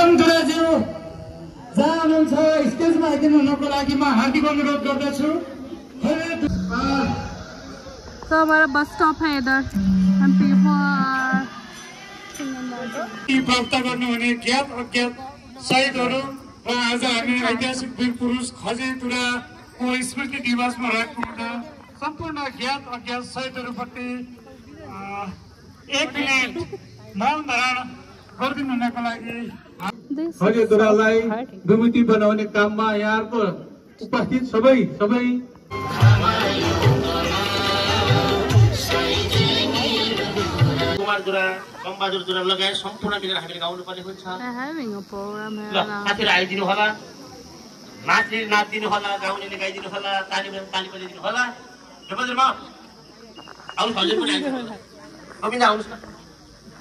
गौतम दुराज्यू जहाँ हुनुहुन्छ स्टेजमा आइदिनु हुनको लागि म हार्दिक अनुरोध गर्दछु। So हमारा बस स्टॉप है इधर। हम प्राप्त गर्नुहुने ज्ञात अज्ञात शहीदहरू र आज हामी ऐतिहासिक वीर पुरुष खजे तुराको स्मृति दिवसमा रहेको हुँदा सम्पूर्ण ज्ञात अज्ञात शहीदहरूप्रति 1 मिनेट मौन धारण गरिदिनु हुनको लागि खजे तुरालाई विभूति बनाउने काममा यहाँको उपस्थित सबै बहादुर दुरा लगाए सम्पूर्ण मिलेर हामीले गाउनु पर्ने हुन्छ। साथीहरु आइदिनु होला, नाचिदिनु होला, गाउनेले गाइदिनु होला, ताली बजाइदिनु होला। जबरजमा आउनु हजुर पनि आइदिनु होला। कमिना आउनुस् न,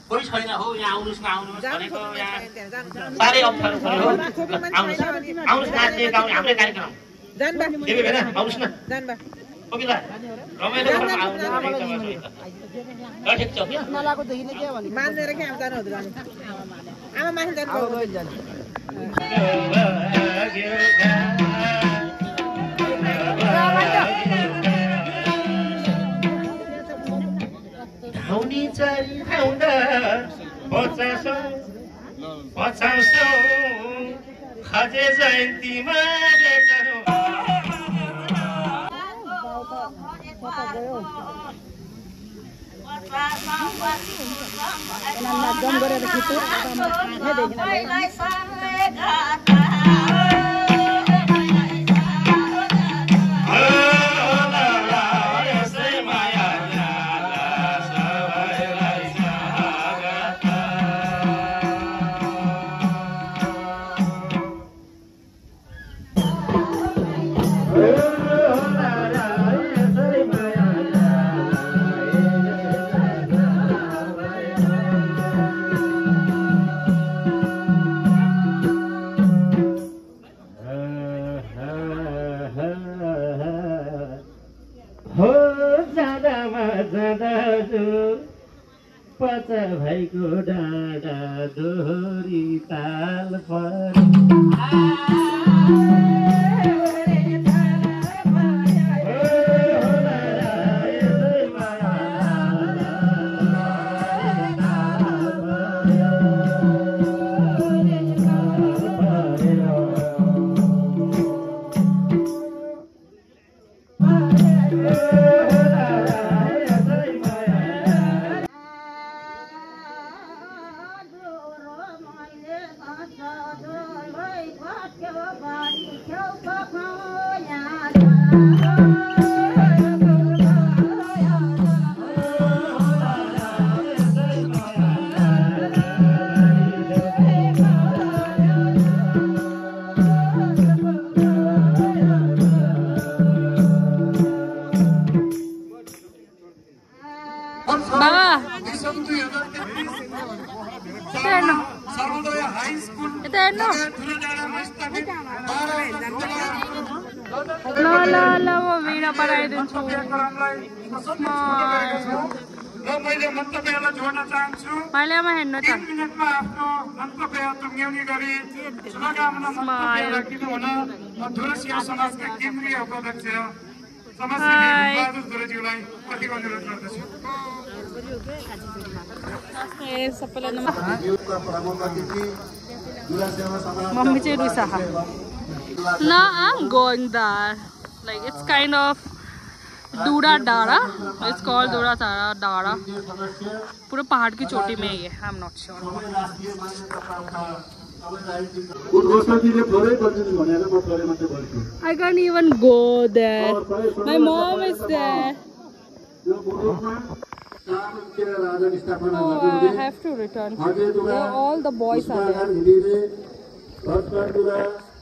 कोही छैन हो यहाँ आउनुस् भनेको यहाँ साह्रै अप्ठ्यारो पर्यो हो। आउनुस् नाच्ने गाउने हाम्रै कार्यक्रम देवी हैन आउनुस् न कमिला रमाइलो गर्न आउनु ठिक छ नलाको देखिने के भन्नु मान्नेर के आउँदैन हो जाने आमा माथि जानु गयो जाने ढाउनी चरी ढाउँदा पचासौँ खजे जयन्तीमा पचा भाइको डाँडा दोहोरी ताल Mommy No, I'm going there. Like it's kind of Dura Dara. It's called Dura Dara. पूरे पहाड़ की चोटी में ही है. I'm not sure. I can't even go there. My mom is there. Oh, I have to return. All the boys are there.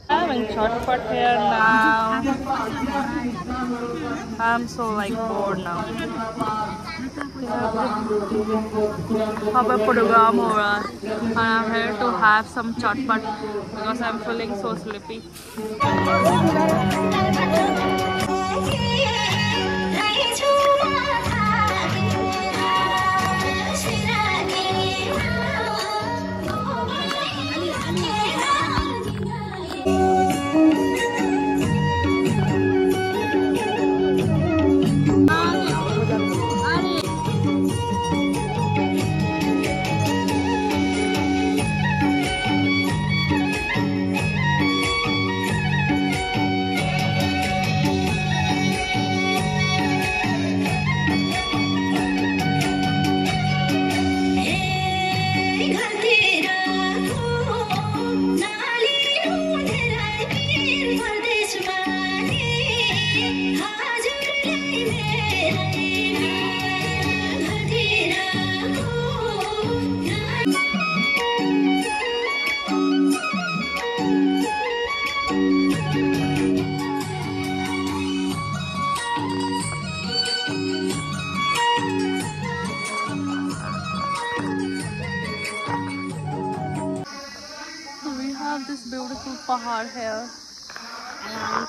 I'm having shortcut here now. I'm so like bored now. अब programme हो रहा है and I'm here to have some chotpat because I'm feeling so sleepy. beautiful pahad here. And I'm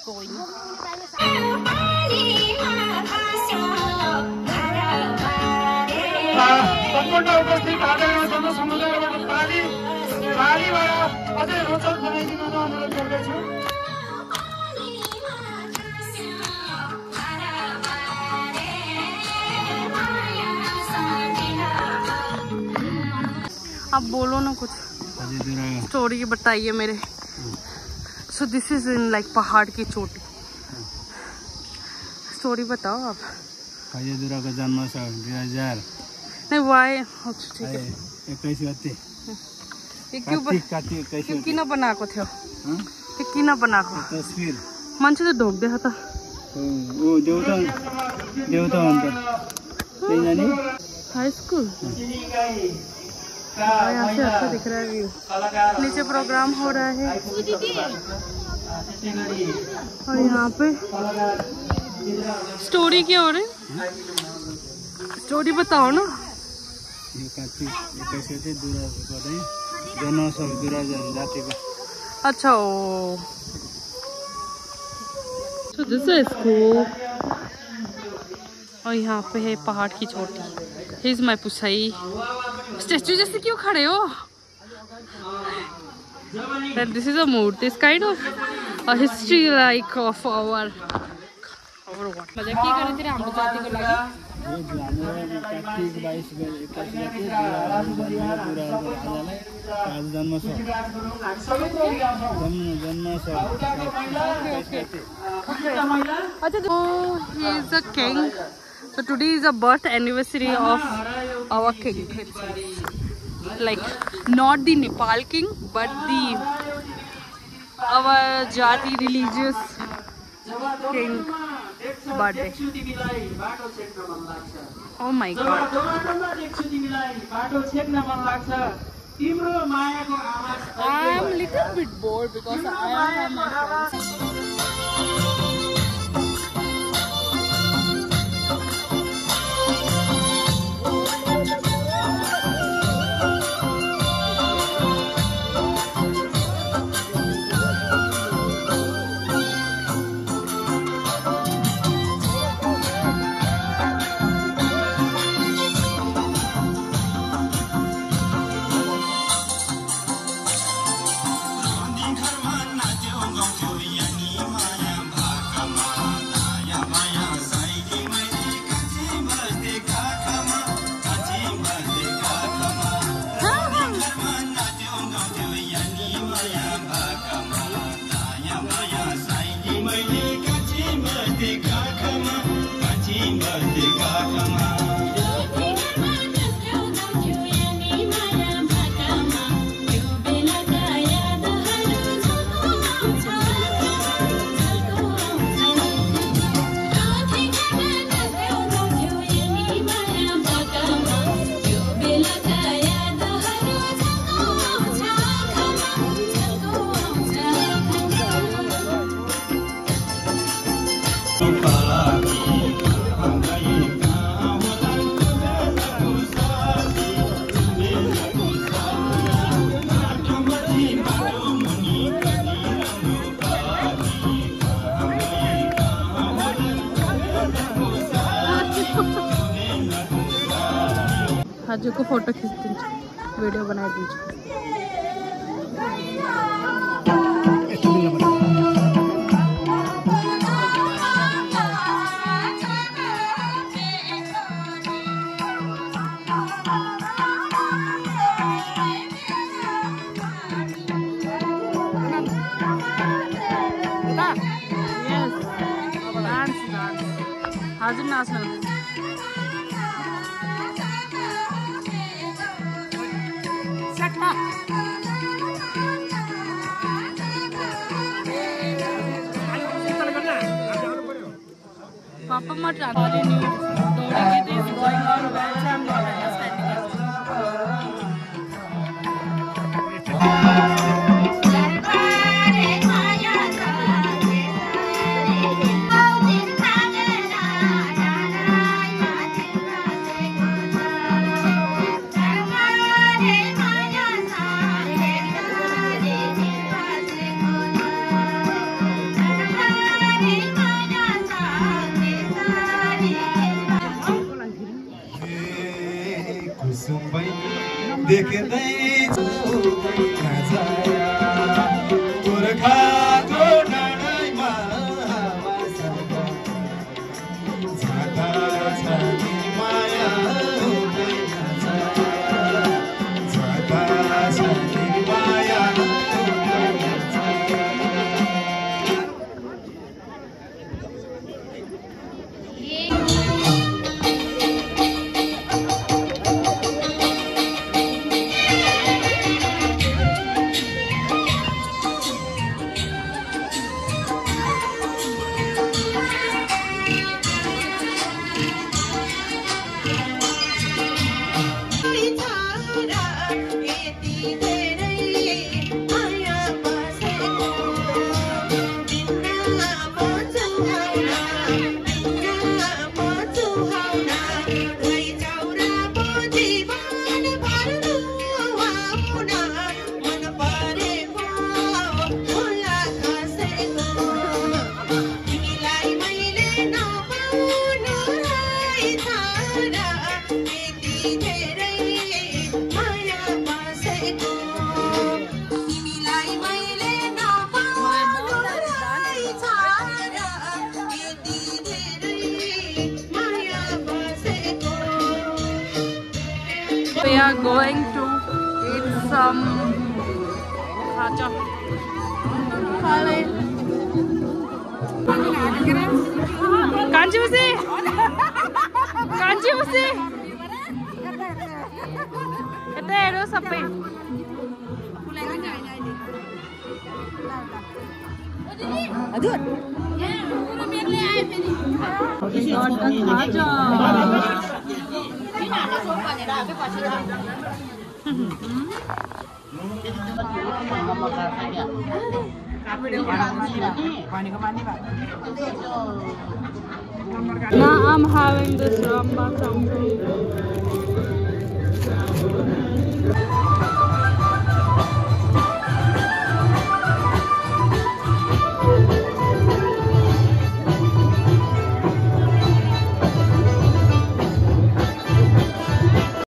going. सम्पूर्ण उपस्थित आदरणीय जनसमुदायबाट तालीबाट अझै रोचक बनाइदिन अनुरोध गर्दछु। आप बोलो ना कुछ स्टोरी बताइए मेरे। So this is in like पहाड़ की चोटी। स्टोरी बताओ आप। खजेदुरा का जन्म 2000 नहीं वाई ठीक है 21 गते ये क्यों किन बनाएको थियो ये किन बनाएको तस्बिर मान्छे त ढोक्दै छ त ओ देउता अन्त त्यही जाने हाई स्कूल यहाँ से अच्छा दिख रहा है व्यू। नीचे प्रोग्राम हो रहा है और यहाँ पे स्टोरी क्या हो रही स्टोरी बताओ ना। यो कार्तिक 21 गते दुरा गर्दै जनसभ दुरा जातिको। अच्छा ओ so this is cool। और यहाँ पे है पहाड़ की चोटी। Here's my पुसाई। स्टैचू जैसे क्यों खड़े हो? That this is a मूर्ति। It's kind of a history like of our what? मजा के करे तेरे हाम्रो जातिको लागि? यो हाम्रो कार्तिक 22 गते 21 गते दुरा आज जन्म छ अच्छा तो he is a king। So today is a birth anniversary of our king। Like not the Nepal king but the our Jati religious king birthday। Oh my god। I'm a little bit bored because I am my friends। हाजू को photo खींच दीजिए video बना दीजिए। हाजू नाच्नु Papa must actually knew Dori is going on well, so I'm not understanding it. देख्दै गोर्खाको डाँडामा जाँदा छ नि माया जाँदा छ नि माया We are going to eat some khacha. Can't you see? Can't you see? Ito sapi. Adut. Khacha. Now I'm having this ramba